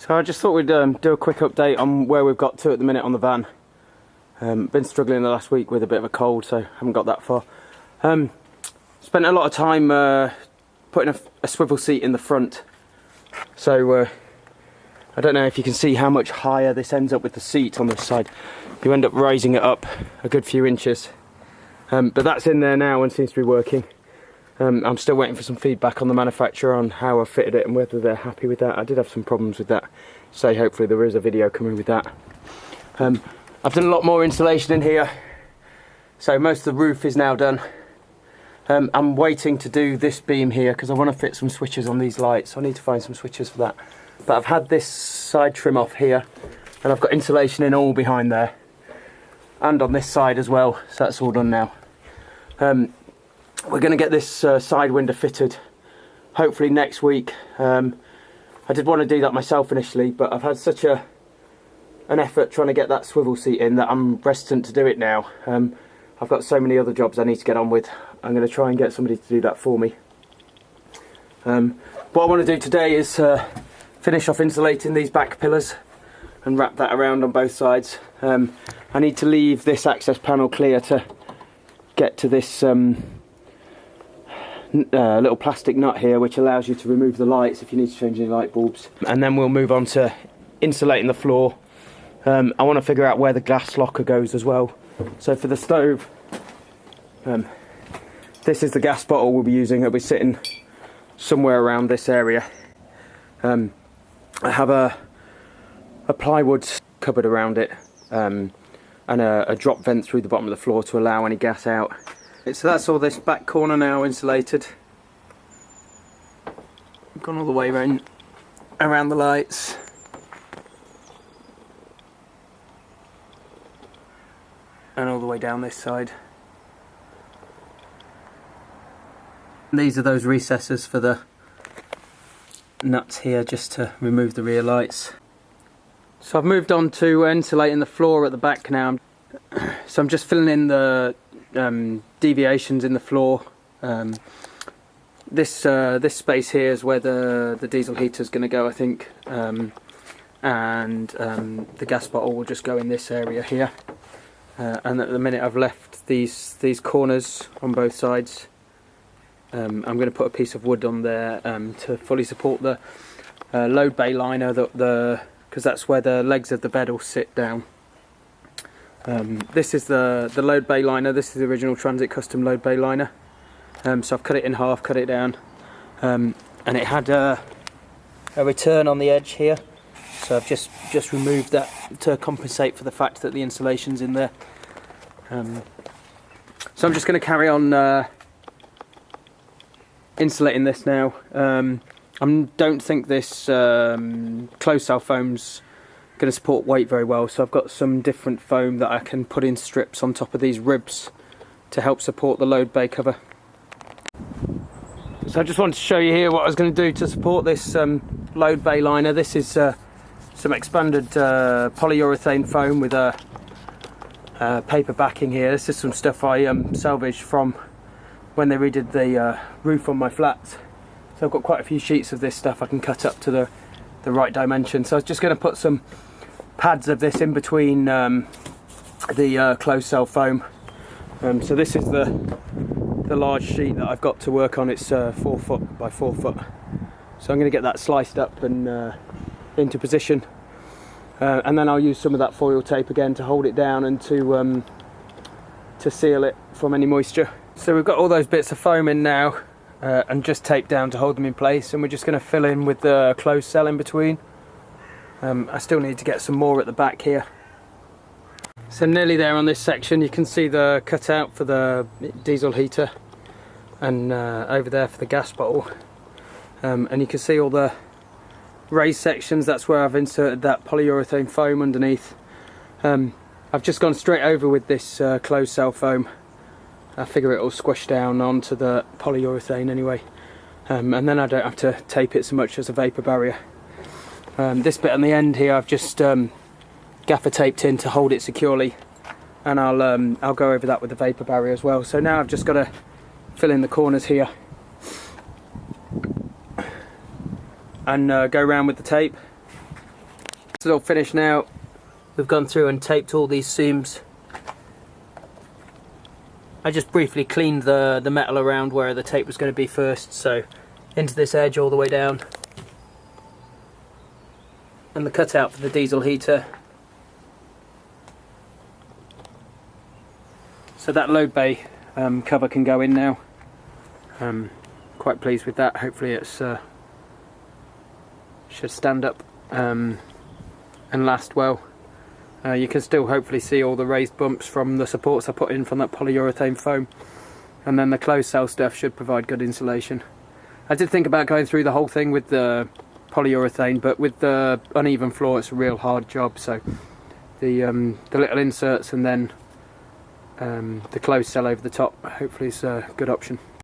So I just thought we'd do a quick update on where we've got to at the minute on the van. Been struggling the last week with a bit of a cold, so haven't got that far. Spent a lot of time putting a swivel seat in the front. So I don't know if you can see how much higher this ends up with the seat on this side. You end up raising it up a good few inches. But that's in there now and seems to be working. I'm still waiting for some feedback on the manufacturer on how I fitted it and whether they're happy with that. I did have some problems with that, so hopefully there is a video coming with that. I've done a lot more insulation in here, so most of the roof is now done. I'm waiting to do this beam here because I want to fit some switches on these lights, so I need to find some switches for that. But I've had this side trim off here, and I've got insulation in all behind there, and on this side as well, so that's all done now. We're going to get this side window fitted hopefully next week. I did want to do that myself initially, but I've had such an effort trying to get that swivel seat in that I'm reticent to do it now. I've got so many other jobs I need to get on with. I'm going to try and get somebody to do that for me. What I want to do today is finish off insulating these back pillars and wrap that around on both sides. I need to leave this access panel clear to get to this little plastic nut here, which allows you to remove the lights if you need to change any light bulbs. And then we'll move on to insulating the floor. I want to figure out where the glass locker goes as well. So for the stove, this is the gas bottle we'll be using. It'll be sitting somewhere around this area. I have a plywood cupboard around it, and a drop vent through the bottom of the floor to allow any gas out. So that's all this back corner now insulated. Gone all the way around the lights. And all the way down this side. And these are those recesses for the nuts here, just to remove the rear lights. So I've moved on to insulating the floor at the back now. So I'm just filling in the deviations in the floor. This space here is where the diesel heater is going to go, I think, and the gas bottle will just go in this area here. And at the minute I've left these corners on both sides. I'm going to put a piece of wood on there to fully support the load bay liner, because that's where the legs of the bed will sit down. This is the load bay liner. This is the original Transit Custom load bay liner. So I've cut it in half, cut it down, and it had a return on the edge here. So I've just removed that to compensate for the fact that the insulation's in there. So I'm just going to carry on insulating this now. I don't think this closed cell foam's going to support weight very well, so I've got some different foam that I can put in strips on top of these ribs to help support the load bay cover. So I just wanted to show you here what I was going to do to support this load bay liner. This is some expanded polyurethane foam with a paper backing here. This is some stuff I salvaged from when they redid the roof on my flats. So I've got quite a few sheets of this stuff I can cut up to the right dimension. So I was just going to put some pads of this in between the closed cell foam. So this is the large sheet that I've got to work on. It's 4 foot by 4 foot. So I'm going to get that sliced up and into position. And then I'll use some of that foil tape again to hold it down and to seal it from any moisture. So we've got all those bits of foam in now. And just tape down to hold them in place, and we're just going to fill in with the closed cell in between. I still need to get some more at the back here. So nearly there on this section. You can see the cutout for the diesel heater, and over there for the gas bottle, and you can see all the raised sections. That's where I've inserted that polyurethane foam underneath. I've just gone straight over with this closed cell foam. I figure it'll squish down onto the polyurethane anyway, and then I don't have to tape it so much as a vapour barrier. This bit on the end here I've just gaffer taped in to hold it securely, and I'll go over that with the vapour barrier as well. So now I've just got to fill in the corners here and go around with the tape. It's all finished now. We've gone through and taped all these seams. I just briefly cleaned the metal around where the tape was going to be first, so into this edge all the way down. And the cutout for the diesel heater. So that load bay cover can go in now. Quite pleased with that. Hopefully it's should stand up and last well. You can still hopefully see all the raised bumps from the supports I put in from that polyurethane foam, and then the closed cell stuff should provide good insulation. I did think about going through the whole thing with the polyurethane, but with the uneven floor it's a real hard job, so the little inserts and then the closed cell over the top hopefully is a good option.